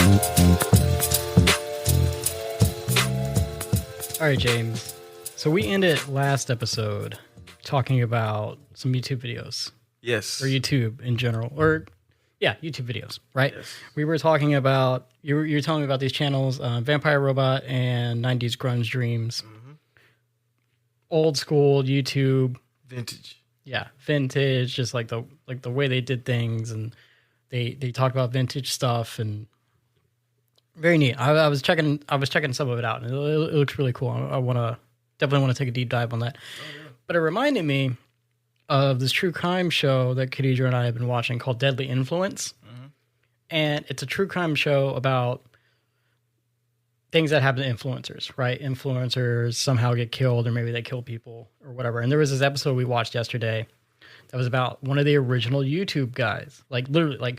All right, James. So we ended last episode talking about some YouTube videos. Yes. Or YouTube in general. Or, yeah, YouTube videos, right? Yes. We were talking about, you were telling me about these channels, Vampire Robot and 90s Grunge Dreams. Mm-hmm. Old school YouTube. Vintage. Yeah, vintage, just like the way they did things, and they talked about vintage stuff, and very neat. I was checking some of it out, and it looks really cool. I definitely want to take a deep dive on that. Oh, yeah. But it reminded me of this true crime show that Khadija and I have been watching called Deadly Influence, and it's a true crime show about things that happen to influencers, right? Influencers somehow get killed, or maybe they kill people or whatever. And there was this episode we watched yesterday that was about one of the original YouTube guys, like literally,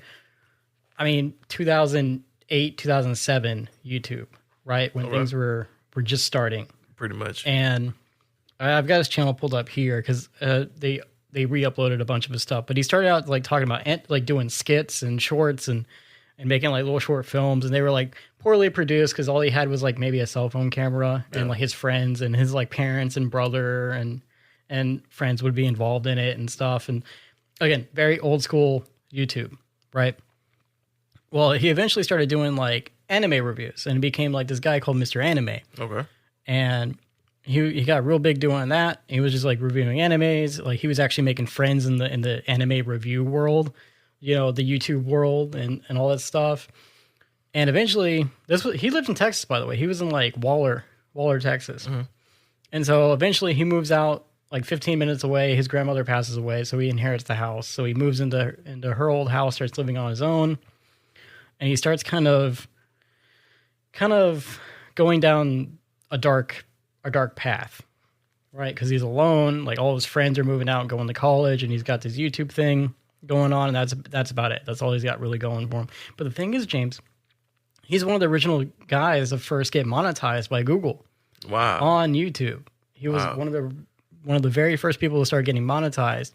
2008, 2007 YouTube, right? When things were just starting. Pretty much. And I've got his channel pulled up here because they re-uploaded a bunch of his stuff. But he started out like talking about like doing skits and shorts and making like little short films, and they were like poorly produced because all he had was like maybe a cell phone camera, and like his friends and his like parents and brother and friends would be involved in it and stuff. And again, very old school YouTube, right? Well, he eventually started doing like anime reviews and became like this guy called Mr. Anime. Okay. And he got real big doing that. He was just like reviewing animes. Like he was actually making friends in the anime review world, you know, the YouTube world and all that stuff. And eventually, he lived in Texas, by the way. He was in like Waller, Texas. Mm-hmm. And so eventually he moves out like 15 minutes away. His grandmother passes away, so he inherits the house. So he moves into her old house, starts living on his own. And he starts kind of going down a dark path, right? Because he's alone. Like all his friends are moving out and going to college, and he's got this YouTube thing going on, and that's about it. That's all he's got really going for him. But the thing is, James, he's one of the original guys to first get monetized by Google. Wow. On YouTube. He was one of the very first people to start getting monetized.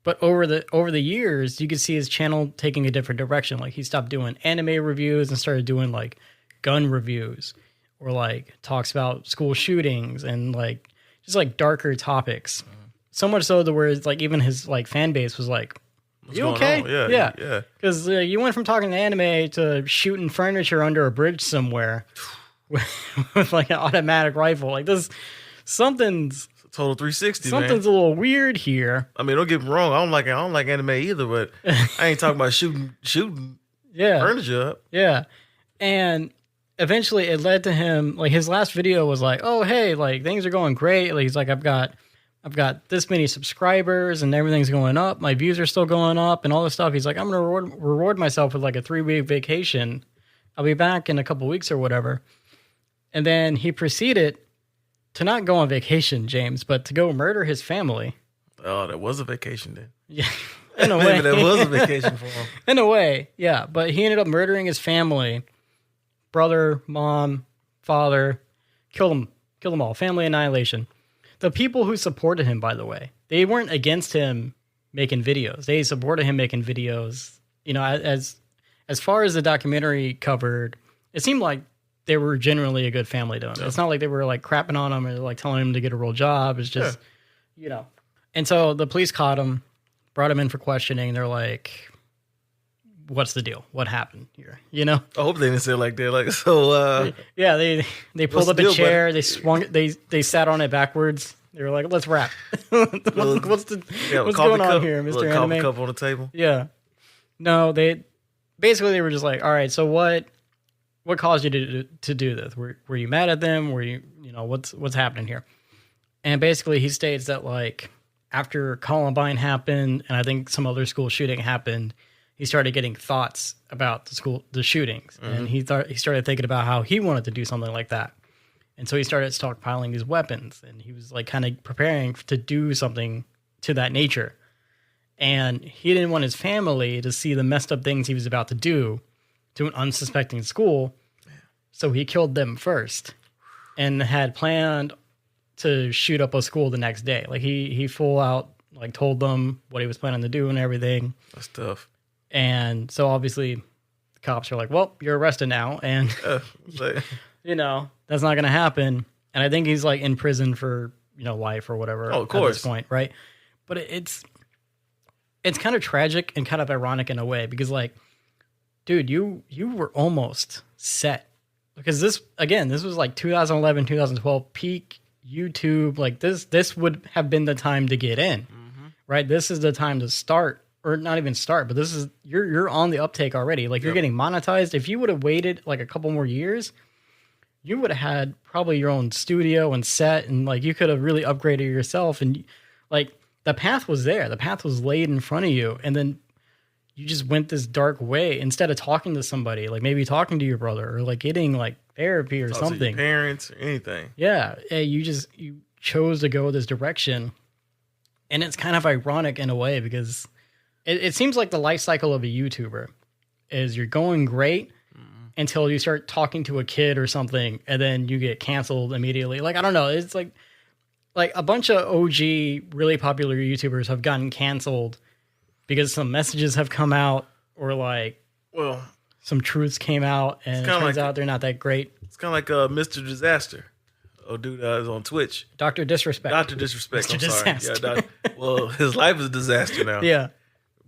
But over the years, you could see his channel taking a different direction. Like he stopped doing anime reviews and started doing like gun reviews, or like talks about school shootings and like just like darker topics. So much so to where it's like even his like fan base was like, What's "You going okay?" on? Yeah. Because you went from talking to anime to shooting furniture under a bridge somewhere with like an automatic rifle. Like this, something's Total 360, something's man. a little weird here. I mean, don't get me wrong. I don't like anime either, but I ain't talking about shooting furniture up. Yeah. And eventually it led to him, like his last video was like, "Oh, hey, like things are going great." Like he's like, I've got this many subscribers and everything's going up. My views are still going up and all this stuff. He's like, I'm going to reward myself with like a 3-week vacation. I'll be back in a couple weeks or whatever. And then he proceeded to not go on vacation, James, but to go murder his family. Oh, that was a vacation then. Yeah, in a way. Maybe that was a vacation for him. In a way, yeah. But he ended up murdering his family. Brother, mom, father. Killed them all. Family annihilation. The people who supported him, by the way, they weren't against him making videos. They supported him making videos. You know, as far as the documentary covered, it seemed like they were generally a good family to him. Yeah. It's not like they were like crapping on him or like telling him to get a real job. It's just, you know. And so the police caught him, brought him in for questioning. They're like, "What's the deal? What happened here?" You know? I hope they didn't say it like that. Like, so, yeah, they pulled up a chair. Buddy? They swung it. They sat on it backwards. They were like, "Let's rap." what's going on here, Mr. Anime? Coffee cup on the table. Yeah. No, they were just like, "All right, so what caused you to do this? Were you mad at them? Were you know, what's happening here?" And basically he states that like after Columbine happened and I think some other school shooting happened, he started getting thoughts about the shootings. Mm-hmm. And he started thinking about how he wanted to do something like that. And so he started stockpiling these weapons, and he was like kind of preparing to do something to that nature. And he didn't want his family to see the messed up things he was about to do to an unsuspecting school. So he killed them first and had planned to shoot up a school the next day. Like he full out like told them what he was planning to do and everything. That's tough. And so obviously cops are like, well, you're arrested now. And, you know, that's not going to happen. And I think he's like in prison for, you know, life or whatever. Oh, of course. At this point, right? But it's kind of tragic and kind of ironic in a way because, like, dude, you were almost set. Because this was like 2011, 2012, peak YouTube. Like, this would have been the time to get in, right? This is the time to start. Or not even start, but this is you're on the uptake already. Like you're getting monetized. If you would have waited like a couple more years, you would have had probably your own studio and set, and like you could have really upgraded yourself. And like the path was there, the path was laid in front of you, and then you just went this dark way instead of talking to somebody, like maybe talking to your brother or like getting like therapy or something, to your parents or anything. Yeah, you chose to go this direction, and it's kind of ironic in a way because. It seems like the life cycle of a YouTuber is you're going great until you start talking to a kid or something, and then you get canceled immediately. Like, I don't know. It's like a bunch of OG, really popular YouTubers have gotten canceled because some messages have come out or like, well, some truths came out, and it turns out they're not that great. It's kind of like Mr. Disaster. Oh, dude, is on Twitch. Dr. Disrespect. Dr. Disrespect. Mr. I'm Disaster. sorry. Yeah, well, his life is a disaster now. Yeah.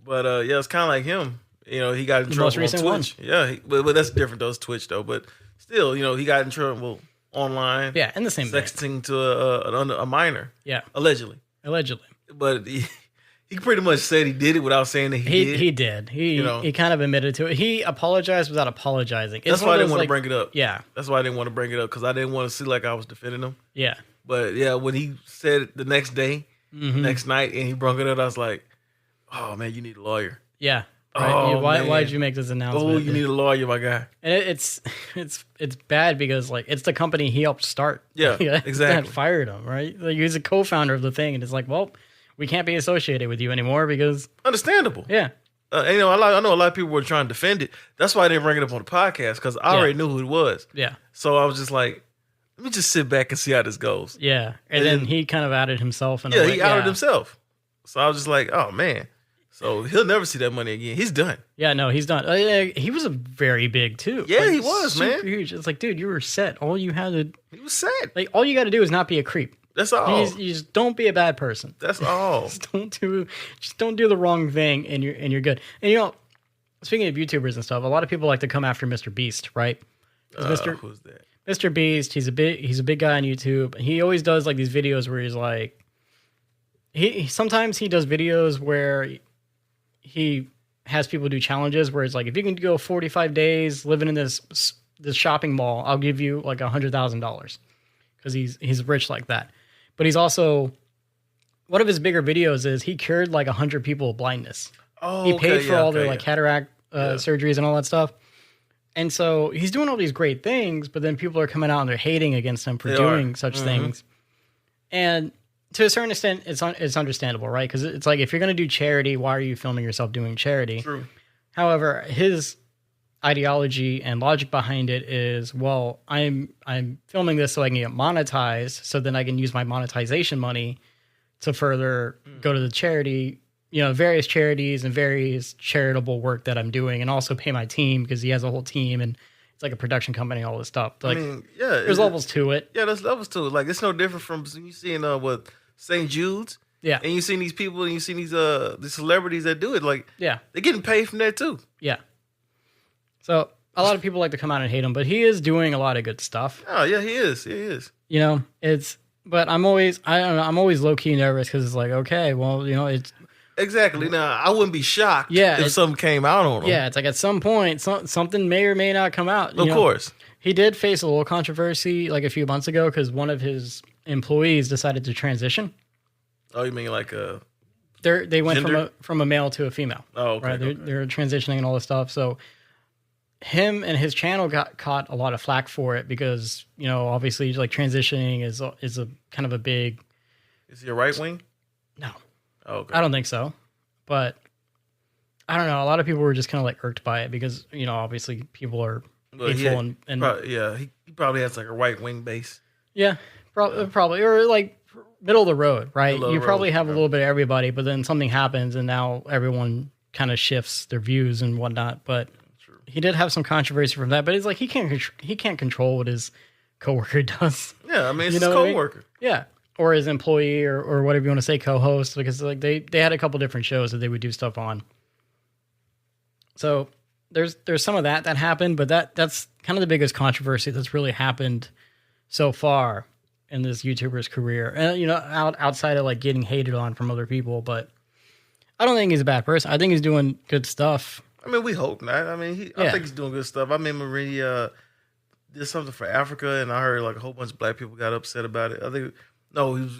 But yeah, it's kind of like him. You know, he got in trouble most recent on Twitch. one. Yeah, but that's different though. It's Twitch though. But still, you know, he got in trouble online. Yeah, in the same sexting to a minor. Yeah, allegedly. But he pretty much said he did it without saying that he did. He did. He kind of admitted to it. He apologized without apologizing. That's why I didn't want to bring it up. Yeah, that's why I didn't want to bring it up because I didn't want to see like I was defending him. Yeah, but yeah, when he said it the next day, next night, and he brought it up, I was like, "Oh man, you need a lawyer." Yeah. Right. Oh, why did you make this announcement? Oh, you need a lawyer, my guy. And it's bad because like it's the company he helped start. Yeah, exactly. That fired him, right? Like he's a co-founder of the thing, and it's like, well, we can't be associated with you anymore because understandable. Yeah. You know, I know a lot of people were trying to defend it. That's why I didn't bring it up on the podcast because I already knew who it was. Yeah. So I was just like, let me just sit back and see how this goes. Yeah. And then he kind of outed himself. He outed himself. So I was just like, oh man. So he'll never see that money again. He's done. Yeah, no, he's done. He was a very big too. Yeah, like, he was, man. Huge. It's like, dude, you were set. All you had to. He was set. Like all you got to do is not be a creep. That's all. You just don't be a bad person. That's all. just don't do the wrong thing, and you're good. And you know, speaking of YouTubers and stuff, a lot of people like to come after Mr. Beast, right? Who's that? Mr. Beast. He's a big guy on YouTube. He always does like these videos where he's like, sometimes he does videos where he has people do challenges where it's like, if you can go 45 days living in this shopping mall, I'll give you like $100,000 because he's rich like that. But he's also, one of his bigger videos is he cured like 100 people of blindness. Oh, he paid for all their like cataract surgeries and all that stuff. And so he's doing all these great things, but then people are coming out and they're hating against him for doing such things. And to a certain extent, it's understandable, right? Because it's like, if you're going to do charity, why are you filming yourself doing charity? True. However, his ideology and logic behind it is, well, I'm filming this so I can get monetized, so then I can use my monetization money to further go to the charity, you know, various charities and various charitable work that I'm doing, and also pay my team because he has a whole team and it's like a production company, all this stuff. Like, I mean, there's levels to it. Yeah, there's levels to it. Like, it's no different from you seeing what St. Jude's. Yeah, and you see these people and you see these the celebrities that do it. Like, yeah, they're getting paid from that too. Yeah. So a lot of people like to come out and hate him, but he is doing a lot of good stuff. Oh yeah, he is. He is. You know, but I'm always low key nervous because it's like, okay, well, you know, it's. Exactly. Now, I wouldn't be shocked if something came out on him. Yeah, it's like at some point, something may or may not come out. Of course. He did face a little controversy like a few months ago because one of his employees decided to transition. Oh, you mean like a... They went from a male to a female. Oh, okay. Right? They're transitioning and all this stuff. So him and his channel got caught a lot of flack for it because, you know, obviously like transitioning is a kind of a big... Is he a right wing? No. Oh, okay. I don't think so, but I don't know. A lot of people were just kind of like irked by it because, you know, obviously people are hateful and he probably has like a right wing base. Yeah, probably, or like middle of the road, right? You probably have a little bit of everybody, but then something happens and now everyone kind of shifts their views and whatnot. But true. he did have some controversy from that, but it's like he can't control what his coworker does. Yeah, I mean, it's You his know what I mean? coworker. Yeah. Or his employee or whatever you want to say, co-host, because like they had a couple different shows that they would do stuff on. So there's some of that happened, but that's kind of the biggest controversy that's really happened so far in this YouTuber's career. And outside of like getting hated on from other people, but I don't think he's a bad person. I think he's doing good stuff. I mean, we hope not. I mean, I think he's doing good stuff. I remember when he did something for Africa, and I heard like a whole bunch of black people got upset about it. I think he was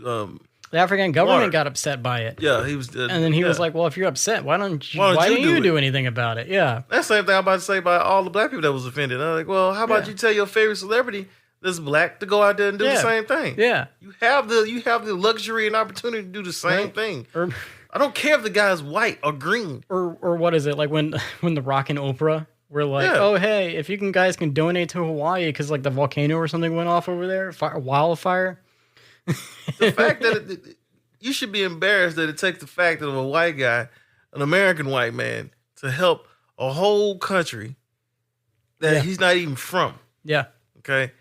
the African government got upset by it. Yeah, he was, and then he was like, "Well, if you're upset, why don't you do anything about it?" Yeah, that's the same thing I'm about to say about all the black people that was offended. I'm like, well, how about you tell your favorite celebrity that's black to go out there and do the same thing? Yeah, you have the luxury and opportunity to do the same thing. Or, I don't care if the guy's white or green. Or what is it like when The Rock and Oprah were like, "Oh, hey, if you guys can donate to Hawaii because like the volcano or something went off over there, wildfire." The fact that you should be embarrassed that it takes the fact of a white guy, an American white man, to help a whole country that he's not even from. Yeah. Okay.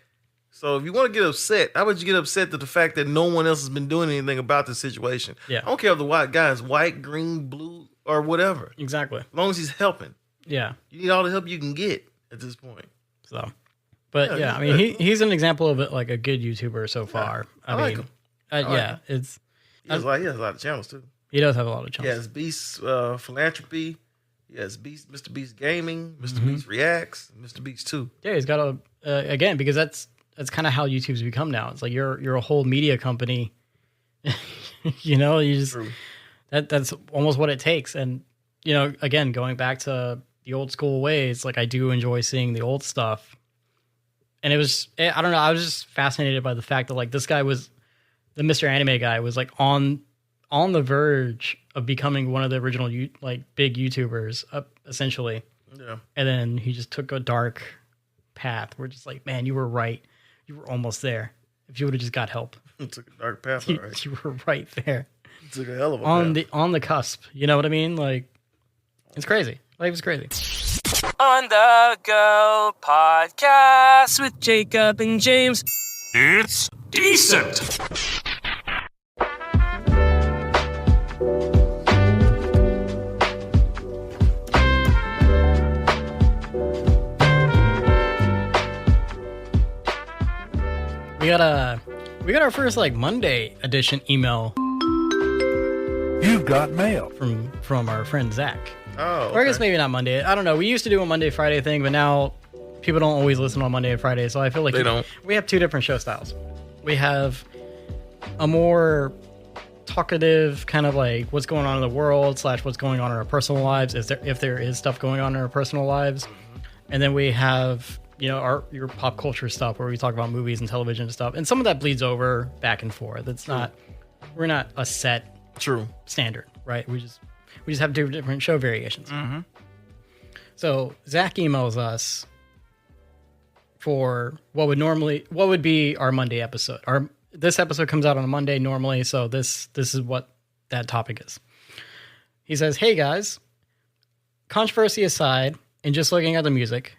So if you want to get upset, how about you get upset at the fact that no one else has been doing anything about the situation? Yeah. I don't care if the white guy is white, green, blue, or whatever. Exactly. As long as he's helping. Yeah. You need all the help you can get at this point. So, but I mean, he's an example of it, like a good YouTuber so far. I like him. It's. He has a lot of channels too. He does have a lot of channels. He has Beast Philanthropy. He has Mr. Beast Gaming. Mr. Beast Reacts. Mr. Beast 2. Yeah, he's got again, because that's kind of how YouTube's become now. It's like you're a whole media company. You just that's almost what it takes. And again, going back to the old school ways, like I do enjoy seeing the old stuff. And it was, I don't know, I was just fascinated by the fact that like this guy was, the Mr. Anime guy was like on the verge of becoming one of the original big YouTubers, essentially. Yeah. And then he just took a dark path. We're just like, man, you were right. You were almost there. If you would have just got help. It took a dark path, all right. You were right there. It took a hell of a path. On the cusp. You know what I mean? Like, it's crazy. Life is crazy. On the Go podcast with Jacob and James. It's decent. We got our first like Monday edition email. You've got mail from our friend Zach. Oh, okay. Or I guess maybe not Monday. I don't know. We used to do a Monday Friday thing, but now people don't always listen on Monday and Friday. So I feel like they don't. We have two different show styles. We have a more talkative kind of like what's going on in the world / what's going on in our personal lives. If there is stuff going on in our personal lives, and then we have your pop culture stuff where we talk about movies and television and stuff, and some of that bleeds over back and forth. We're not a set standard, right? We just have two different show variations. Mm-hmm. So Zach emails us for what would be our Monday episode. This episode comes out on a Monday normally, so this is what that topic is. He says, "Hey guys, controversy aside, and just looking at the music,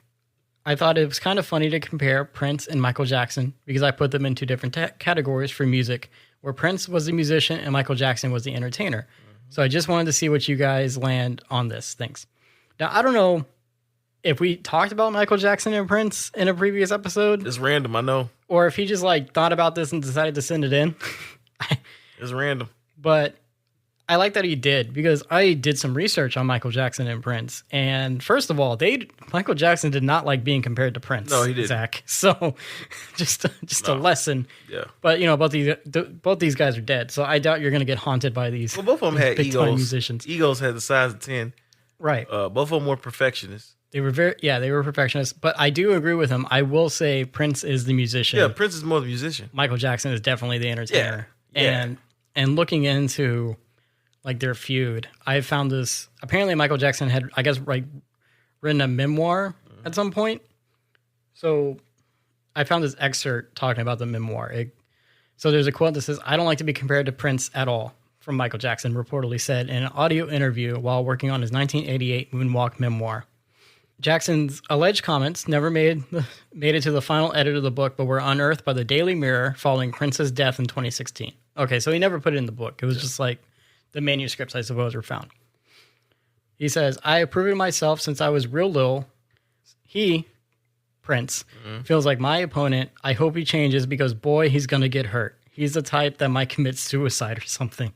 I thought it was kind of funny to compare Prince and Michael Jackson because I put them in two different categories for music, where Prince was the musician and Michael Jackson was the entertainer. So I just wanted to see what you guys land on this. Thanks." Now, I don't know if we talked about Michael Jackson and Prince in a previous episode. It's random, I know. Or if he just like thought about this and decided to send it in. It's random. But I like that he did, because I did some research on Michael Jackson and Prince. And first of all, Michael Jackson did not like being compared to Prince. No, he didn't. Zach. So just a lesson. Yeah. But both these guys are dead. So I doubt you're going to get haunted by these. Well, both of them had big-time egos. Musicians. Egos had the size of 10. Right. Both of them were perfectionists. They were they were perfectionists. But I do agree with him. I will say Prince is the musician. Yeah, Prince is more the musician. Michael Jackson is definitely the entertainer. Yeah. And looking into like their feud, I found this. Apparently, Michael Jackson had, I guess, written a memoir at some point. So I found this excerpt talking about the memoir. So there's a quote that says, "I don't like to be compared to Prince at all," from Michael Jackson reportedly said in an audio interview while working on his 1988 Moonwalk memoir. Jackson's alleged comments never made it to the final edit of the book, but were unearthed by the Daily Mirror following Prince's death in 2016. Okay, so he never put it in the book. It was just like the manuscripts, I suppose, were found. He says, I have proven myself since I was real little. He, Prince, feels like my opponent. I hope he changes because, boy, he's going to get hurt. He's the type that might commit suicide or something.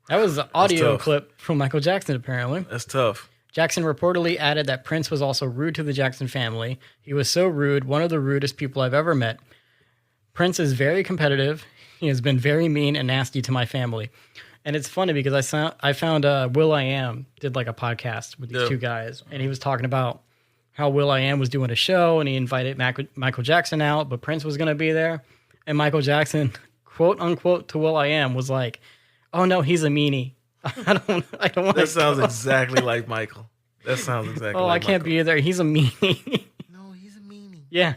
That was the audio clip from Michael Jackson, apparently. That's tough. Jackson reportedly added that Prince was also rude to the Jackson family. He was so rude, one of the rudest people I've ever met. Prince is very competitive. He has been very mean and nasty to my family. And it's funny because I found will.i.am did like a podcast with these two guys, and he was talking about how will.i.am was doing a show, and he invited Michael Jackson out, but Prince was going to be there. And Michael Jackson, quote unquote, to will.i.am was like, "Oh no, he's a meanie. I don't want." That sounds exactly like Michael. That sounds exactly. Oh, like I can't Michael. be there. He's a meanie. No, he's a meanie. Yeah.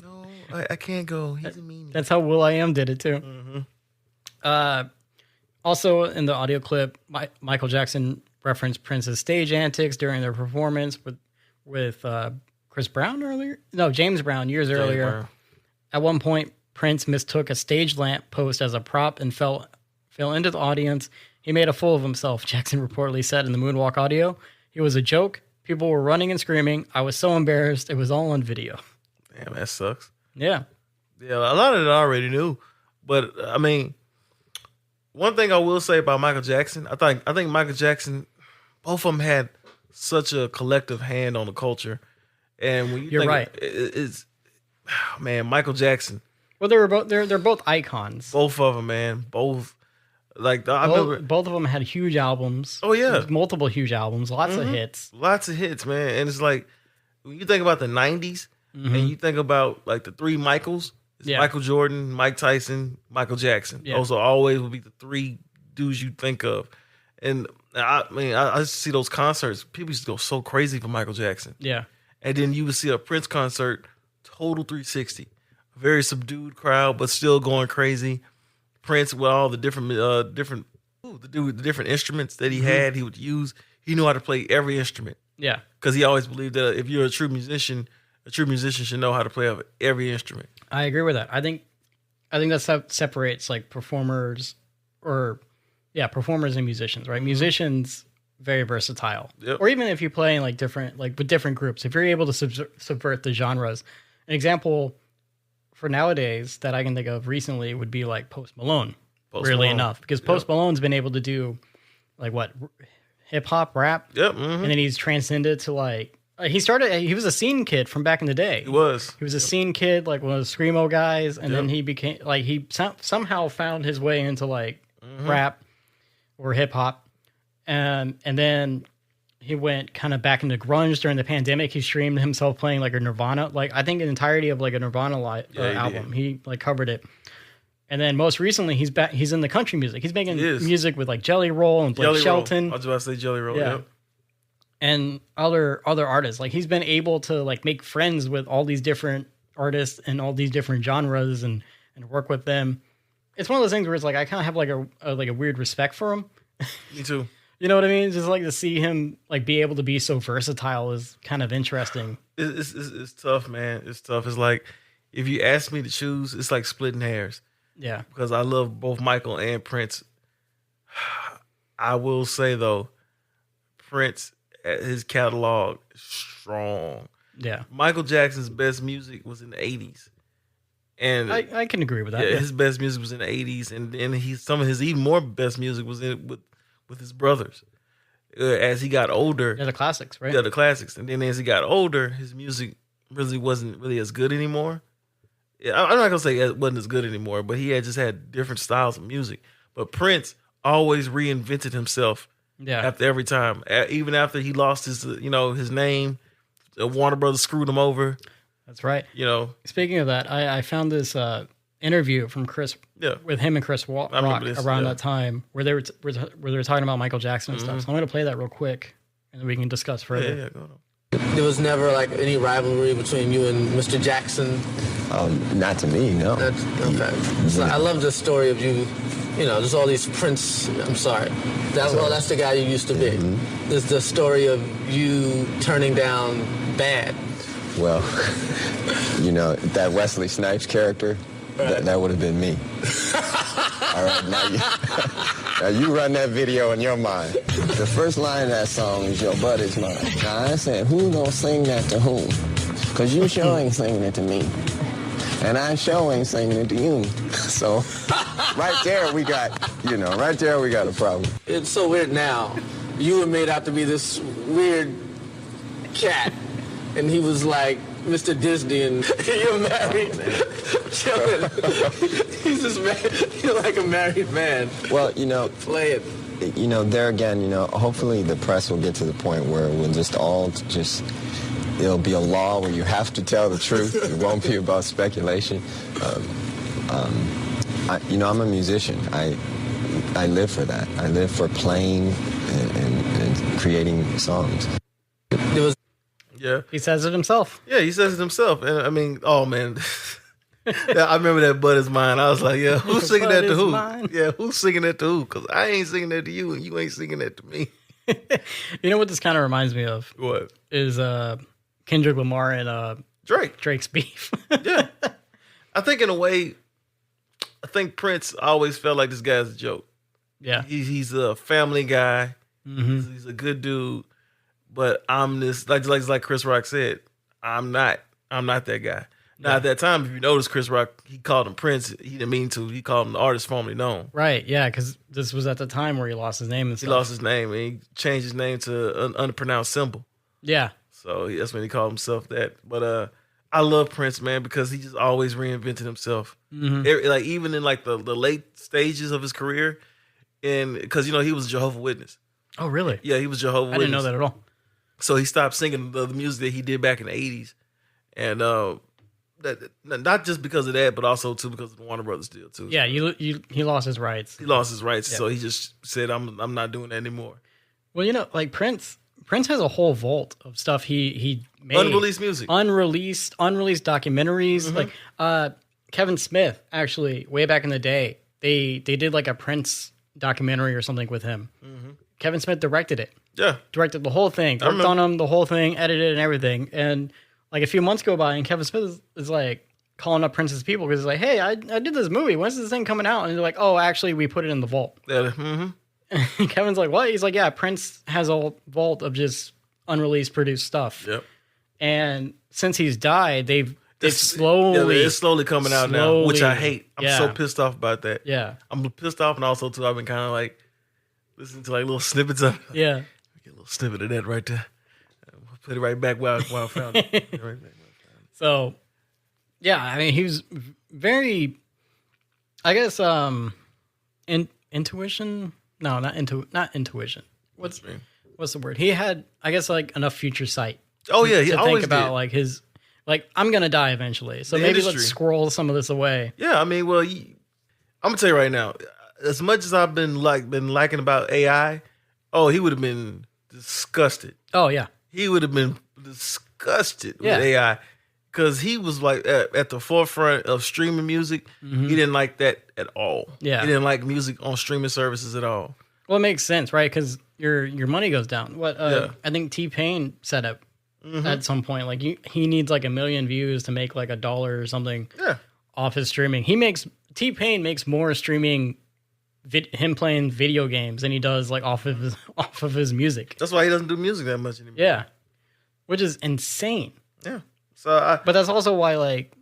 No, I can't go. He's a meanie. That's how will.i.am did it too. Also, in the audio clip, Michael Jackson referenced Prince's stage antics during their performance with Chris Brown earlier. No, James Brown years earlier. Brown. At one point, Prince mistook a stage lamp post as a prop and fell into the audience. He made a fool of himself, Jackson reportedly said in the Moonwalk audio. It was a joke. People were running and screaming. I was so embarrassed. It was all on video. Damn, that sucks. Yeah. Yeah, a lot of it I already knew. But, I mean, one thing I will say about Michael Jackson, I think Michael Jackson, both of them had such a collective hand on the culture. And when You're right. It's man, Michael Jackson. Well, they're both icons. Both of them, man. Both. Like, I Both, remember. both of them had huge albums. Oh, yeah. There's multiple huge albums, lots of hits. Lots of hits, man. And it's like, when you think about the 90s, and you think about, like, the three Michaels, it's Michael Jordan, Mike Tyson, Michael Jackson. Yeah. Those will always will be the three dudes you think of. And, I mean, I see those concerts. People used to go so crazy for Michael Jackson. Yeah. And then you would see a Prince concert, total 360. A very subdued crowd, but still going crazy. Prince with all the different instruments that he had, he would use. He knew how to play every instrument. Yeah. Because he always believed that if you're a true musician should know how to play every instrument. I agree with that. I think that separates like performers and musicians, right? Musicians, very versatile. Yep. Or even if you play in like with different groups, if you're able to subvert the genres. An example for nowadays that I can think of recently would be like Post Malone. Enough, because Post Malone's been able to do like what, hip hop, rap. Yep. And then he's transcended to like he was a scene kid from back in the day. He was a scene kid, like one of the screamo guys, and then he became like he somehow found his way into like rap or hip hop, and then he went kind of back into grunge during the pandemic. He streamed himself playing like a Nirvana, like I think the entirety of like a Nirvana album. He like covered it. And then most recently, he's back. He's in the country music. He's making music with like Jelly Roll and Blake Shelton. I was about to say Jelly Roll. Yeah. Yep. And other artists. Like he's been able to like make friends with all these different artists and all these different genres and work with them. It's one of those things where it's like I kind of have like a weird respect for him. Me too. You know what I mean? Just like to see him like be able to be so versatile is kind of interesting. It's tough, man. It's tough. It's like if you ask me to choose, it's like splitting hairs. Yeah. Because I love both Michael and Prince. I will say though, Prince, his catalog is strong. Yeah. Michael Jackson's best music was in the 80s. And I can agree with that. Yeah, his best music was in the 80s, and some of his even more best music was with his brothers. As he got older, the classics, right? Yeah, the classics. And then as he got older, his music really wasn't really as good anymore. Yeah, I'm not gonna say it wasn't as good anymore, but he just had different styles of music. But Prince always reinvented himself. Yeah. After every time, even after he lost his name, Warner Brothers screwed him over. That's right. Speaking of that, I found this interview from Chris with him and Chris Rock around that time where they were talking about Michael Jackson and stuff. So I'm going to play that real quick and then we can discuss further. Yeah, go on. There was never like any rivalry between you and Mr. Jackson? Not to me, no. Okay. So I love the story of you just all these Prince. I'm sorry. That's the guy you used to be. Mm-hmm. This is the story of you turning down bad. Well, that Wesley Snipes character, that would have been me. All right, now you run that video in your mind. The first line of that song is "Your butt is mine." Now I said, who gonna sing that to whom? Because you sure ain't singing it to me. And I sure ain't singing it to you. So right there we got a problem. It's so weird now. You were made out to be this weird cat, and he was like Mr. Disney, and you're married. He's just married. You're like a married man. Well, play it. There again, hopefully the press will get to the point where we'll it'll be a law where you have to tell the truth. It won't be about speculation. I'm a musician. I live for that. I live for playing and creating songs. It was. Yeah. He says it himself. Yeah, he says it himself. And I mean, oh man. Yeah, I remember that "Butt Is Mine." I was like, yeah, who's singing that to who? Mine. Yeah, who's singing that to who? Because I ain't singing that to you and you ain't singing that to me. You know what this kind of reminds me of? What? Is Kendrick Lamar and Drake's beef. Yeah. I think in a way, Prince always felt like this guy's a joke. Yeah. He's a family guy. Mm-hmm. He's a good dude. But I'm this, like Chris Rock said, I'm not that guy. Now, at that time, if you notice, Chris Rock, he called him Prince. He didn't mean to. He called him the artist formerly known. Right, yeah, because this was at the time where he lost his name and stuff. He lost his name, and he changed his name to an unpronounced symbol. Yeah. So that's when he called himself that. But I love Prince, man, because he just always reinvented himself. Mm-hmm. Like even in like the late stages of his career, and because he was a Jehovah's Witness. Oh, really? Yeah, he was Jehovah's Witness. I didn't know that at all. So he stopped singing the music that he did back in the 80s. And that not just because of that, but also too because of the Warner Brothers deal too. Yeah, he lost his rights. He lost his rights, Yeah. so he just said, "I'm not doing that anymore." Well, like Prince has a whole vault of stuff he made. Unreleased music, unreleased documentaries. Mm-hmm. Like Kevin Smith, actually, way back in the day, they did like a Prince documentary or something with him. Mm-hmm. Kevin Smith directed it. Yeah, directed the whole thing, worked on him, the whole thing, edited and everything. And like a few months go by, and Kevin Smith is like calling up Prince's people because he's like, "Hey, I did this movie. When's this thing coming out?" And they're like, "Oh, actually, we put it in the vault." Yeah. Mm-hmm. And Kevin's like, "What?" He's like, "Yeah, Prince has a vault of just unreleased produced stuff." Yep. And since he's died, it's slowly it's slowly coming out now, which I hate. I'm so pissed off about that. Yeah, I'm pissed off, and also too, I've been kind of like listening to like little snippets of. Yeah. Get a little snippet of that right there. Put it right back where I found it. So, yeah, I mean, he was very, I guess, intuition. No, not intuition. What's the word? He had, I guess, like enough future sight. Oh yeah, he to always think about did. like his, like I'm gonna die eventually, so The maybe industry. let's squirrel some of this away. Yeah, I mean, well, I'm gonna tell you right now. As much as I've been liking about AI, he would have been disgusted. Oh yeah, he would have been disgusted with Yeah. AI because he was like at the forefront of streaming music. Mhm. He didn't like that at all. Yeah. He didn't like music on streaming services at all. Well, it makes sense, right? Because your money goes down. What Yeah. I think T-Pain said it Mhm. at some point. Like he needs like 1 million views to make like $1 or something. Yeah. Off his streaming. T-Pain makes more streaming him playing video games than he does like off of his music. That's why he doesn't do music that much anymore. Yeah, which is insane. Yeah. So, but that's also why like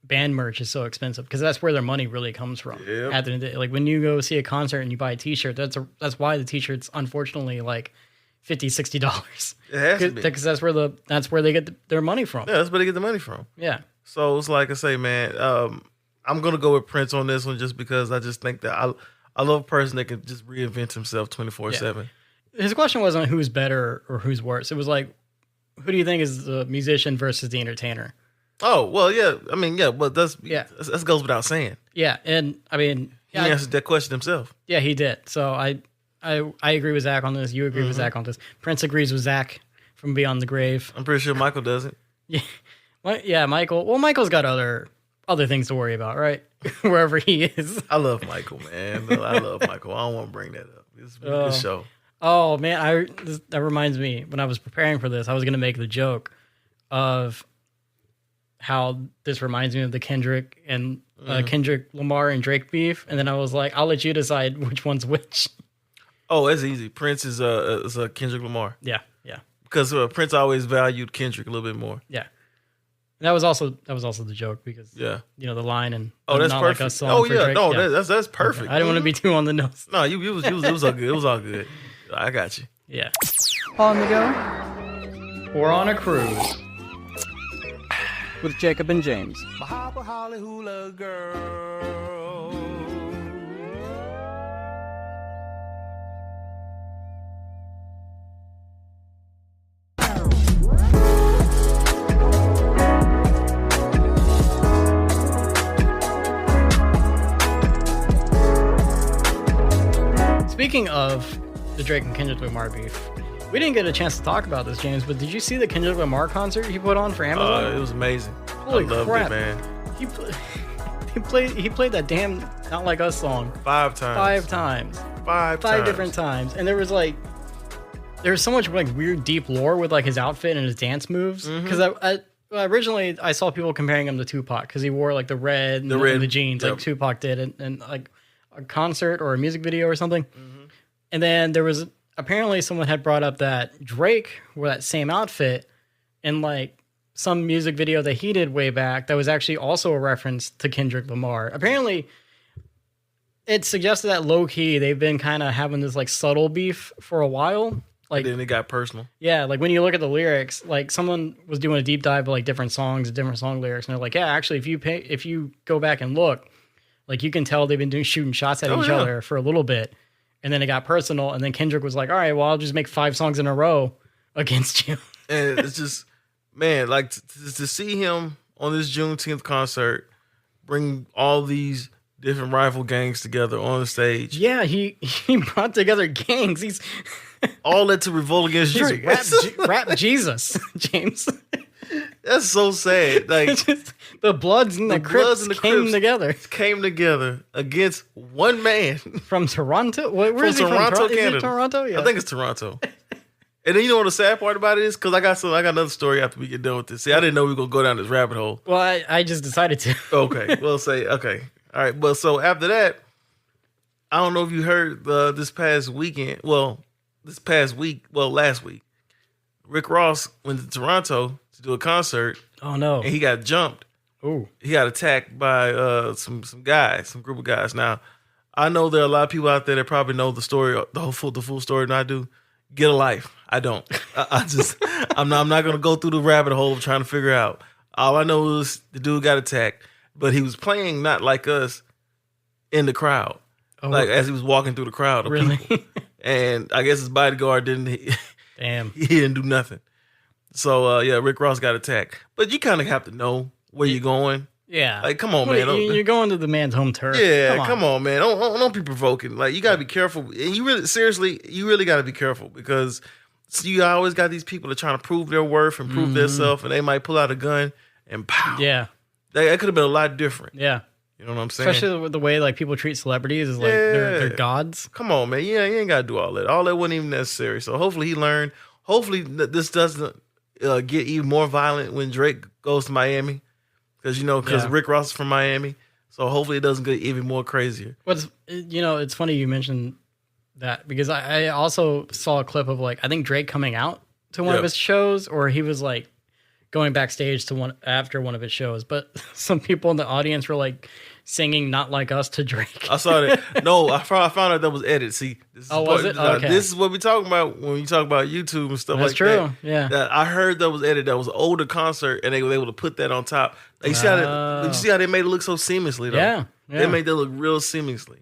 band merch is so expensive because that's where their money really comes from. Yep. At the end of the day, like when you go see a concert and you buy a T-shirt, that's why the T-shirt's unfortunately like $50-$60. It has to be. Because that's where they get their money from. Yeah, that's where they get the money from. Yeah. So it's like I say, man, I'm gonna go with Prince on this one just because I just think that I love a person that can just reinvent himself 24/7. His question wasn't who's better or who's worse. It was like, who do you think is the musician versus the entertainer? Oh, well, yeah. I mean, yeah, but that goes without saying. Yeah, and I mean, He answered that question himself. Yeah, he did. So I agree with Zach on this. You agree with Mm-hmm. Zach on this. Prince agrees with Zach from Beyond the Grave. I'm pretty sure Michael doesn't. Yeah, Michael. Well, Michael's got other things to worry about, right? wherever he is. I love Michael, man. I love Michael. I don't want to bring that up. It's a good show. Oh man, that reminds me. When I was preparing for this, I was gonna make the joke of how this reminds me of the Kendrick and Kendrick Lamar and Drake beef, and then I was like, I'll let you decide which one's which. Oh, that's easy. Prince is a Kendrick Lamar. Yeah. Because Prince always valued Kendrick a little bit more. Yeah. And that was also the joke because the line and that's Not perfect. Like Us song for Drake. That's perfect. Okay. I didn't want to be too on the nose. No, it was all good. It was all good. I got you. Yeah. On the go. We're on a cruise with Jacob and James. Speaking of the Drake and Kendrick Lamar beef, we didn't get a chance to talk about this, James, but did you see the Kendrick Lamar concert he put on for Amazon? It was amazing. Holy I loved crap. it, man. He played that damn Not Like Us song 5 times. 5 different times. And there was so much like weird deep lore with like his outfit and his dance moves. Because originally I saw people comparing him to Tupac because he wore like the red and the jeans like Tupac did and like a concert or a music video or something. And then there was apparently someone had brought up that Drake wore that same outfit in like some music video that he did way back that was actually also a reference to Kendrick Lamar. Apparently it suggested that low key they've been kind of having this like subtle beef for a while. Like And then it got personal. Yeah, like when you look at the lyrics, like someone was doing a deep dive of like different songs, different song lyrics, and they're like, yeah, actually, if you go back and look, like you can tell they've been shooting shots at each other for a little bit, and then it got personal, and then Kendrick was like, all right, well, I'll just make 5 songs in a row against you. And it's just, man, like to see him on this Juneteenth concert, bring all these different rival gangs together on the stage. Yeah, he brought together gangs. He's all that to revolt against Drake. Rap Jesus, James. That's so sad. Like just, the Bloods and the Crips came together against one man from Toronto. Where is he Toronto, from? Canada. Is it Toronto? Yeah. I think it's Toronto. And then you know what the sad part about it is? Because I got another story after we get done with this. See, I didn't know we were gonna go down this rabbit hole. Well, I just decided to. Okay, we'll say okay. All right, but so after that, I don't know if you heard this past week, last week, Rick Ross went to Toronto to do a concert. Oh no! And he got jumped. Ooh. He got attacked by some group of guys. Now, I know there are a lot of people out there that probably know the story, the full story than I do. Get a life. I don't. I'm not gonna go through the rabbit hole of trying to figure out. All I know is the dude got attacked, but he was playing Not Like Us in the crowd. Oh. Like as he was walking through the crowd of really? people. And I guess his bodyguard Damn. He didn't do nothing. So Rick Ross got attacked. But you kind of have to know where you're going. Yeah. Like, come on, man. You're going to the man's home turf. Yeah, come on, man. Don't be provoking. Like, you got to be careful. And you really got to be careful because you always got these people that are trying to prove their worth and prove themselves, and they might pull out a gun and pow. Yeah. That could have been a lot different. Yeah. You know what I'm saying? Especially with the way like people treat celebrities is like they're gods. Come on, man. Yeah, you ain't got to do all that. All that wasn't even necessary. So hopefully he learned. Hopefully this doesn't get even more violent when Drake goes to Miami. Because Rick Ross is from Miami. So hopefully it doesn't get even more crazier. It's funny you mentioned that because I also saw a clip of like, I think Drake coming out to one of his shows, or he was like going backstage to after one of his shows. But some people in the audience were like singing Not Like Us to Drake. I saw that. No, I found out that was edited. See, was it? Okay. This is what we talking about when you talk about YouTube and stuff. That's like that. That's true. Yeah. That I heard that was edited. That was an older concert, and they were able to put that on top. You see how they made it look so seamlessly, though? Yeah. They made that look real seamlessly.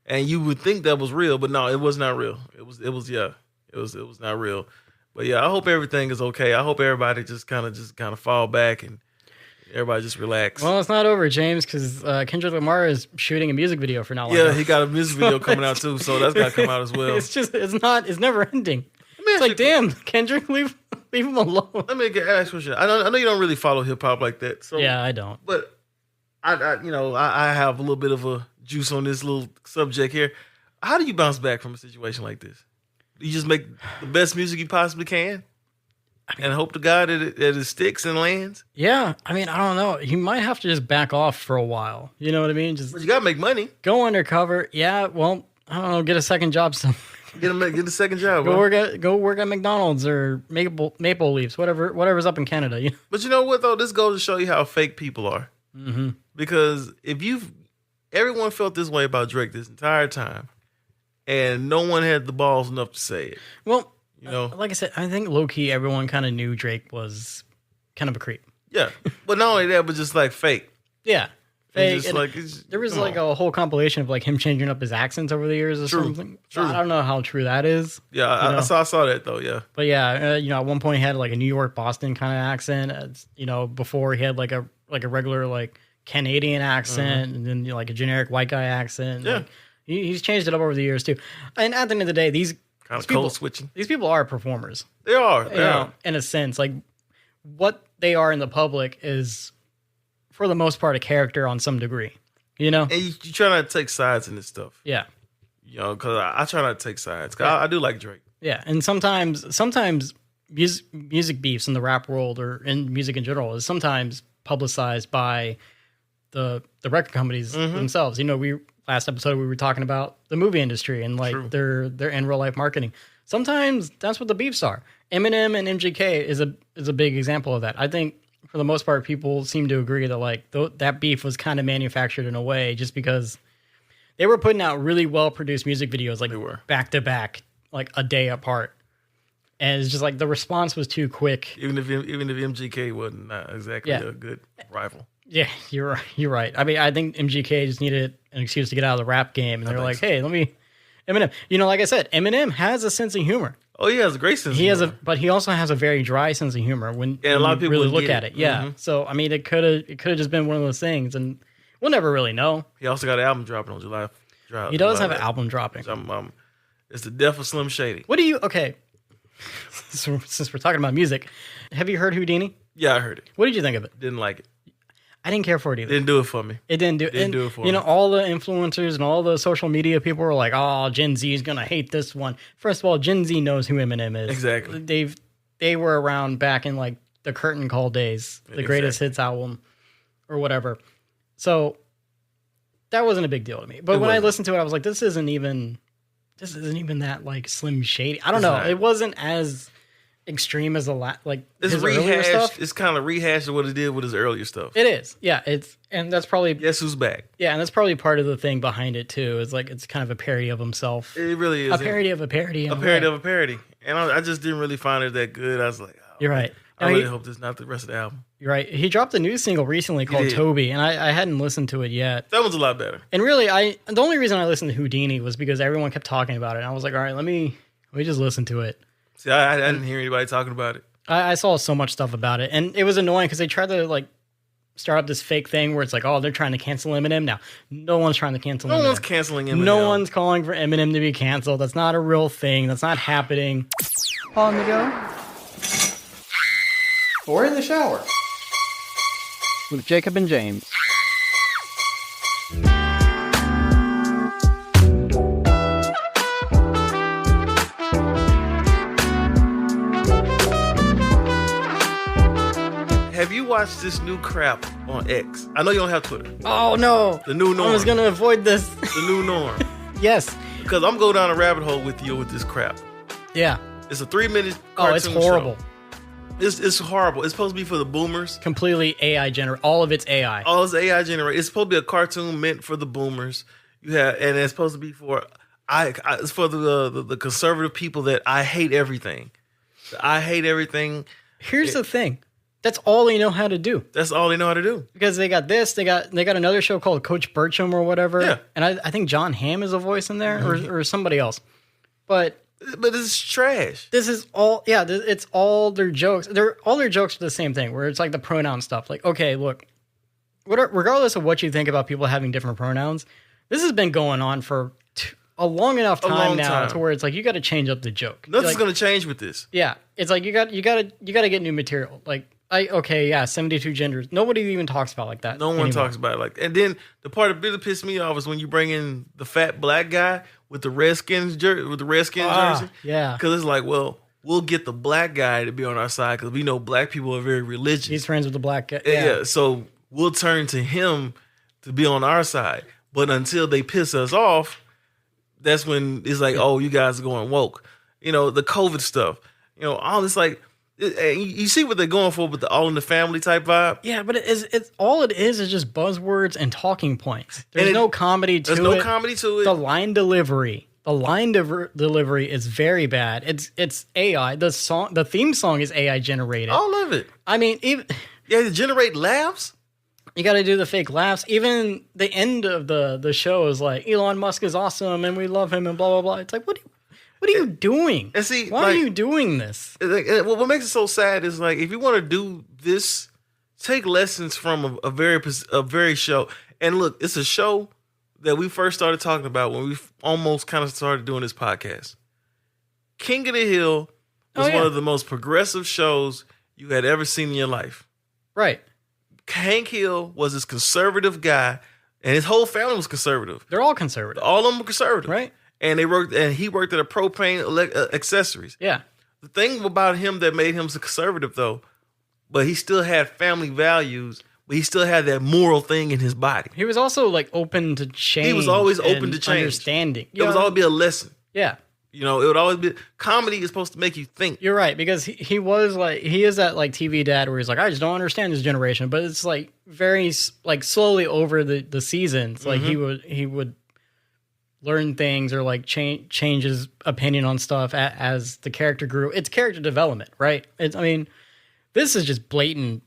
And you would think that was real, but no, it was not real. It was not real. But yeah, I hope everything is okay. I hope everybody just kind of fall back and everybody just relax. Well, it's not over, James, because Kendrick Lamar is shooting a music video for Not Like Us. Us. Yeah, he got a music video coming out too, so that's got to come out as well. It's never ending. It's like, damn, Kendrick, leave him alone. Let me ask a question. I know you don't really follow hip hop like that. So yeah, I don't. But I have a little bit of a juice on this little subject here. How do you bounce back from a situation like this? You just make the best music you possibly can, and hope to God that it sticks and lands. Yeah, I mean, I don't know. You might have to just back off for a while. You know what I mean? Just But you gotta make money. go undercover. Yeah, well, I don't know. Get a second job somewhere. Get a second job. Go bro. work at McDonald's or Maple Leafs, whatever's up in Canada. You know? But you know what though? This goes to show you how fake people are. Mm-hmm. Because everyone felt this way about Drake this entire time, and no one had the balls enough to say it. Well, You know, like I said, I think low key everyone kind of knew Drake was kind of a creep. yeah. But not only that, but just like fake. Yeah. It's Fake, just and there was like a whole compilation of like him changing up his accents over the years or something. True. I don't know how true that is. Yeah, I saw that though. Yeah, But yeah, at one point he had like a New York Boston kind of accent. Before he had like a regular like Canadian accent, and then like a generic white guy accent. Yeah. Like, he's changed it up over the years too. And at the end of the day, these kind of people, code switching. these people are performers. They are. You know, in a sense, like what they are in the public is, for the most part, a character on some degree. You know, And you try not to take sides in this stuff. yeah. You know, because I try not to take sides. 'Cause Yeah. I do like Drake. Yeah, and sometimes music beefs in the rap world or in music in general is sometimes publicized by the record companies themselves. You know, last episode we were talking about the movie industry and like their in real life marketing. Sometimes that's what the beefs are. Eminem and MGK is a big example of that. I think for the most part, people seem to agree that like that beef was kind of manufactured in a way just because they were putting out really well produced music videos like back to back, like a day apart. And it's just like the response was too quick. Even if MGK wasn't exactly a good rival. Yeah, you're right. I mean, I think MGK just needed an excuse to get out of the rap game, and they're like, "Hey, let me." Eminem, like I said, Eminem has a sense of humor. Oh, he has a great sense. But he also has a very dry sense of humor when a lot of people really wouldn't look get at it. it. Yeah. So I mean, it could have just been one of those things, and we'll never really know. He also got an album dropping on July. He does have an album dropping. It's the death of Slim Shady. What do you? Okay, since we're talking about music, have you heard Houdini? Yeah, I heard it. What did you think of it? Didn't like it. I didn't care for it either. Didn't do it for me. It didn't do it for me. All the influencers and all the social media people were like, "Oh, Gen Z is gonna hate this one." First of all, Gen Z knows who Eminem is. Exactly. They were around back in like the Curtain Call days, the Greatest Hits album, or whatever. So that wasn't a big deal to me. But when I listened to it, I was like, "This isn't even that like Slim Shady." I don't know. It wasn't as extreme as it's his rehashed. earlier stuff. It's kind of rehashed of what it did with his earlier stuff. It is, yeah. And that's probably Guess who's back? Yeah, and that's probably part of the thing behind it too. Is like it's kind of a parody of himself. It really is a parody of a parody. A parody of a parody. And I just didn't really find it that good. I was like, oh, you're right. I really hope this is not the rest of the album. You're right. He dropped a new single recently called Toby, and I hadn't listened to it yet. That one's a lot better. And really, the only reason I listened to Houdini was because everyone kept talking about it. And I was like, all right, let me just listen to it. See, I didn't hear anybody talking about it. I saw so much stuff about it, and it was annoying because they tried to like start up this fake thing where it's like, oh, they're trying to cancel Eminem now. No one's trying to cancel Eminem. No one's canceling Eminem. No one's calling for Eminem to be canceled. That's not a real thing. That's not happening. On the go. Or in the shower. With Jacob and James. Have you watched this new crap on X? I know you don't have Twitter. Oh, no. The new norm. I was going to avoid this. The new norm. Yes. Because I'm going down a rabbit hole with you with this crap. Yeah. It's a 3-minute cartoon Oh, it's horrible. Show. It's horrible. It's supposed to be for the boomers. Completely AI generated. All of it's AI. All it's AI generated. It's supposed to be a cartoon meant for the boomers. And it's supposed to be for it's for the conservative people that I hate everything. I hate everything. Here's the thing. That's all they know how to do. That's all they know how to do. Because they got this, they got another show called Coach Bircham or whatever. Yeah. And I think John Hamm is a voice in there or somebody else. But it's trash. This is all, it's all their jokes. All their jokes are the same thing, where it's like the pronoun stuff. Like, okay, look, regardless of what you think about people having different pronouns, this has been going on for a long enough time now to where it's like you got to change up the joke. Nothing's going to change with this. Yeah, it's like you got to get new material. Like Okay, yeah, 72 genders. Nobody even talks about like that. No one talks about it like. And then the part that really pissed me off is when you bring in the fat black guy with the Redskins jersey. Yeah, Because it's like, well, we'll get the black guy to be on our side because we know black people are very religious. he's friends with the black guy. Yeah, so we'll turn to him to be on our side. But until they piss us off, that's when it's like, oh, you guys are going woke. You know, the COVID stuff. You know, all this like, you see what they're going for with the all in the family type vibe. Yeah, but it's all it is just buzzwords and talking points. There's no comedy to it. There's no comedy to it. The line delivery is very bad. It's AI. The theme song is AI generated. All of it. I mean, even to generate laughs. you got to do the fake laughs. Even the end of the show is like Elon Musk is awesome and we love him and blah blah blah. It's like what are you doing? And see, why are you doing this? What makes it so sad is like if you want to do this, take lessons from a very show. And look, it's a show that we first started talking about when we almost kind of started doing this podcast. King of the Hill was one of the most progressive shows you had ever seen in your life. Right. Hank Hill was this conservative guy, and his whole family was conservative. They're all conservative. All of them were conservative, right? And he worked at a propane accessories. Yeah. The thing about him that made him so conservative, though, but he still had family values, but he still had that moral thing in his body. He was also like open to change. He was always open to change. Understanding. It was always be a lesson. Yeah. You know, it would always be comedy is supposed to make you think. You're right, because he was like he is that like TV dad where he's like, I just don't understand this generation, but it's like very like slowly over the seasons, like he would learn things or like change his opinion on stuff as the character grew. It's character development, right? I mean, this is just blatant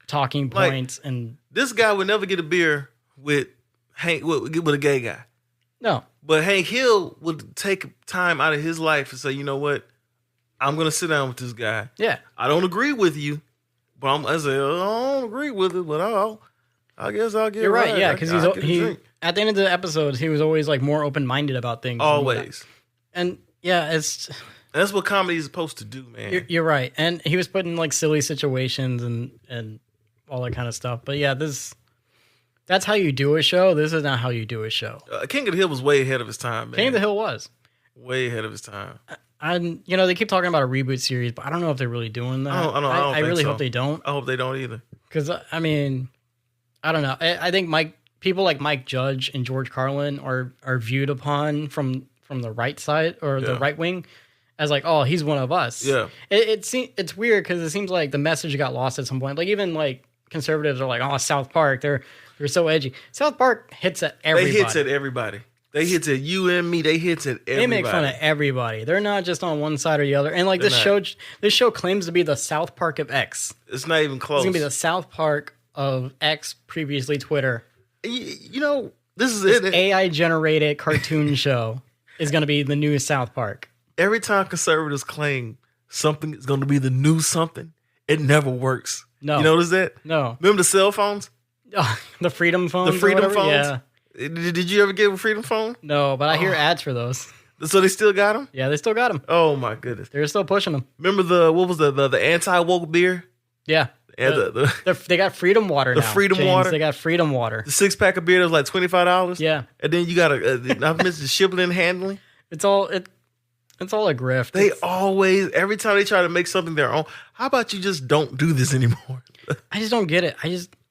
talking points, like, and this guy would never get a beer with Hank with a gay guy. No. But Hank Hill would take time out of his life and say, you know what? I'm going to sit down with this guy. Yeah. I don't agree with you, but I don't agree with it, but I guess I'll get You're right, right. yeah, because he at the end of the episodes, he was always like more open-minded about things. Always. And yeah, that's what comedy is supposed to do, man. You're right. And he was put in like silly situations and all that kind of stuff. But yeah, that's how you do a show. This is not how you do a show. King of the Hill was way ahead of his time, man. King of the Hill was. Way ahead of his time. And, you know, they keep talking about a reboot series, but I don't know if they're really doing that. I really hope they don't. I hope they don't either. Because, I mean, I don't know. I think people like Mike Judge and George Carlin are viewed upon from the right side or the right wing as like, oh, he's one of us. Yeah. It's weird because it seems like the message got lost at some point. Like, even like conservatives are like, oh, South Park, they're so edgy. South Park hits at everybody. They hits at everybody. They hits at you and me. They hits at everybody. They make fun of everybody. They're not just on one side or the other. And like this show claims to be the South Park of X. It's not even close. It's gonna be the South Park of X, previously Twitter. You know, this AI generated cartoon show is gonna be the new South Park. Every time conservatives claim something is gonna be the new something, it never works. No. You notice that? No. Remember the cell phones? The Freedom phones. The Freedom phones? Yeah. Did you ever get a Freedom phone? No, but I hear ads for those. So they still got them? Yeah, they still got them. Oh my goodness. They're still pushing them. Remember the Anti-Wok beer? Yeah. And they got Freedom Water now. The Freedom James. Water? They got Freedom Water. The 6-pack of beer that was like $25? Yeah. And then you got I've missed the shipping and handling. It's all a grift. They always, every time they try to make something their own, how about you just don't do this anymore? I just don't get it.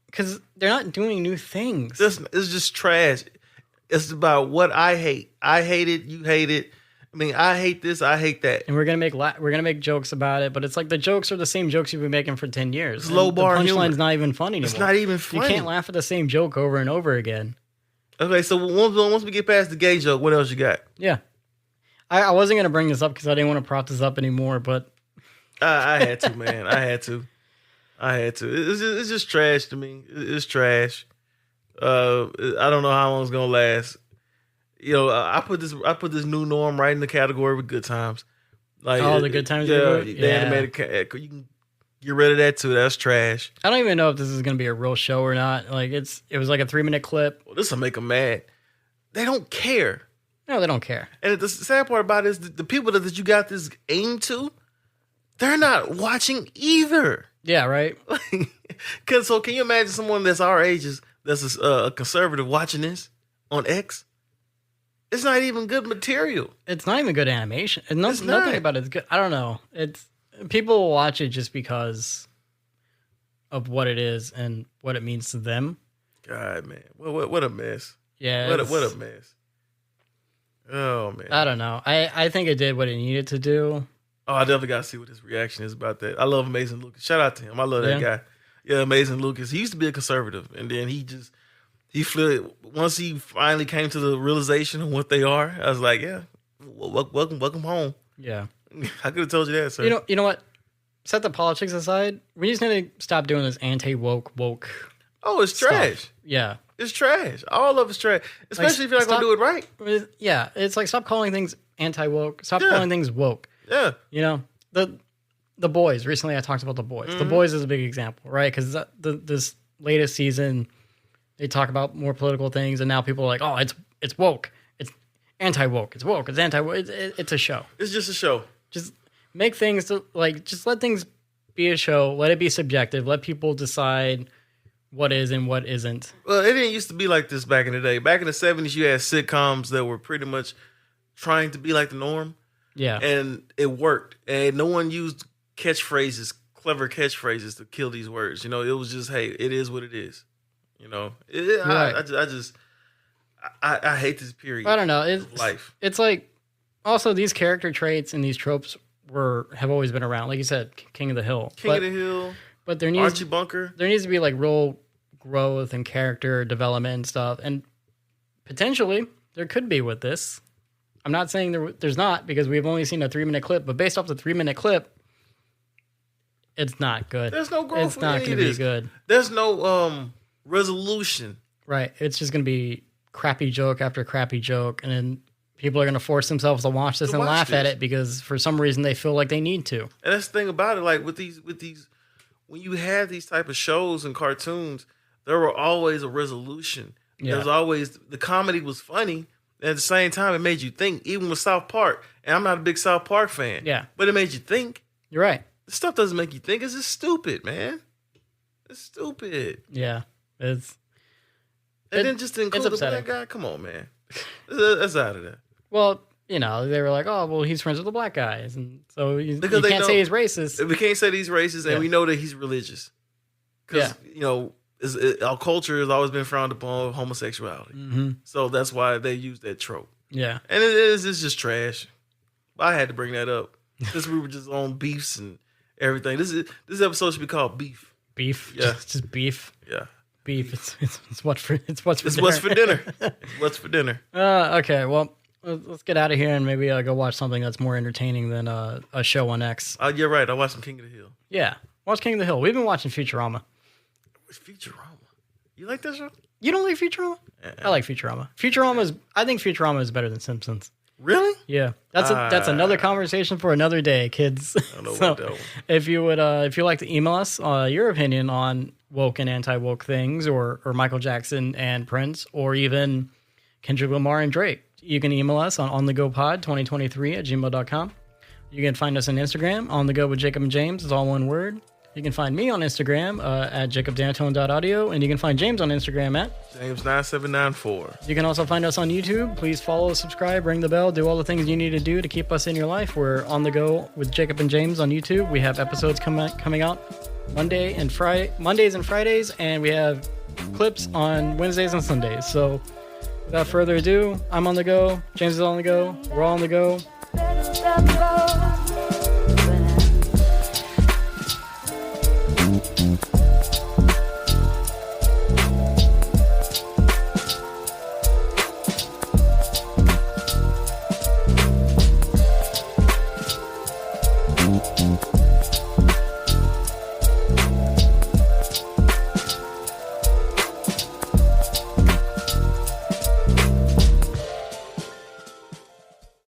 Because they're not doing new things. It's just trash. It's about what I hate. I hate it. You hate it. I mean, I hate this. I hate that. And we're gonna make jokes about it, but it's like the jokes are the same jokes you've been making for 10 years. It's low bar humor. The punchline's not even funny anymore. It's not even funny. You can't laugh at the same joke over and over again. Okay, so once we get past the gay joke, what else you got? Yeah, I wasn't gonna bring this up because I didn't want to prop this up anymore, but I had to, man. I had to. It's just trash to me. It's trash. I don't know how long it's gonna last. You know, I put this new norm right in the category with Good Times. Like, the Good Times. Yeah, the animated. You can get rid of that too. That's trash. I don't even know if this is gonna be a real show or not. Like it was like a 3-minute clip. Well, this will make them mad. They don't care. No, they don't care. And the sad part about it is the people that you got this aimed to, they're not watching either. Yeah, right. So can you imagine someone that's our ages, that's a conservative watching this on X? It's not even good material. It's not even good animation. And It's nothing not. about it is good. I don't know. It's people will watch it just because of what it is and what it means to them. God, man, what a mess. Yeah, What a mess. Oh man, I don't know. I think it did what it needed to do. Oh, I definitely got to see what his reaction is about that. I love Amazing Lucas. Shout out to him. I love that guy. Yeah, Amazing Lucas. He used to be a conservative, and then he flipped. Once he finally came to the realization of what they are, I was like, yeah, welcome home. Yeah, I could have told you that, sir. You know what? Set the politics aside. We just need to stop doing this anti-woke. Oh, it's trash. Stuff. Yeah, it's trash. All of it's trash, especially if you're not gonna do it right. Yeah, it's like stop calling things anti-woke. Stop calling things woke. Yeah, you know the boys. Recently, I talked about the boys. The boys is a big example, right? Because this latest season, they talk about more political things, and now people are like, "Oh, it's woke. It's anti-woke. It's woke. It's anti-woke. It's a show. It's just a show. Just make things just let things be a show. Let it be subjective. Let people decide what is and what isn't." Well, it didn't used to be like this back in the day. Back in the 70s, you had sitcoms that were pretty much trying to be like the norm. Yeah. And it worked. And no one used clever catchphrases to kill these words. You know, it was just, hey, it is what it is. You know, I hate this period. I don't know. Of life. It's like, also these character traits and these tropes have always been around. Like you said, King of the Hill. King of the Hill. But there needs Archie Bunker. There needs to be like real growth and character development and stuff. And potentially there could be with this. I'm not saying there's not, because we've only seen a 3-minute clip, but based off the 3-minute clip, it's not good. There's no growth. It's not going to be good. There's no resolution. Right. It's just going to be crappy joke after crappy joke, and then people are going to force themselves to watch this and laugh at it because for some reason they feel like they need to. And that's the thing about it. Like with these, when you have these type of shows and cartoons, there were always a resolution. Yeah. There was always, the comedy was funny. At the same time, it made you think, even with South Park. And I'm not a big South Park fan. Yeah. But it made you think. You're right. This stuff doesn't make you think. It's just stupid, man. It's stupid. Yeah. Then just to include the black guy? Come on, man. That's out of there. Well, you know, they were like, oh, well, he's friends with the black guys. And so you can't say he's racist. We can't say that he's racist, and we know that he's religious. Because, you know, our culture has always been frowned upon homosexuality. Mm-hmm. So that's why they use that trope. Yeah. And it's just trash. I had to bring that up. Because we were just on beefs and everything. This episode should be called Beef. Beef? Yeah. Just beef? Yeah. Beef. It's what's for dinner. It's what's for dinner. It's what's for dinner. Okay, well, let's get out of here and maybe go watch something that's more entertaining than a show on X. You're right. I watched some King of the Hill. Yeah. Watch King of the Hill. We've been watching Futurama. Futurama. You like that show? You don't like Futurama? I like Futurama. I think Futurama is better than Simpsons. Really? Yeah. That's another conversation for another day, kids. I don't know about that one. If you like to email us your opinion on woke and anti-woke things, or Michael Jackson and Prince, or even Kendrick Lamar and Drake, you can email us on onthegopod2023@gmail.com. You can find us on Instagram, On The Go with Jacob and James. It's all one word. You can find me on Instagram at jacobdantone.audio, and you can find James on Instagram at James9794. You can also find us on YouTube. Please follow, subscribe, ring the bell, do all the things you need to do to keep us in your life. We're On The Go with Jacob and James on YouTube. We have episodes coming out Mondays and Fridays, and we have clips on Wednesdays and Sundays. So without further ado, I'm on the go. James is on the go. We're all on the go.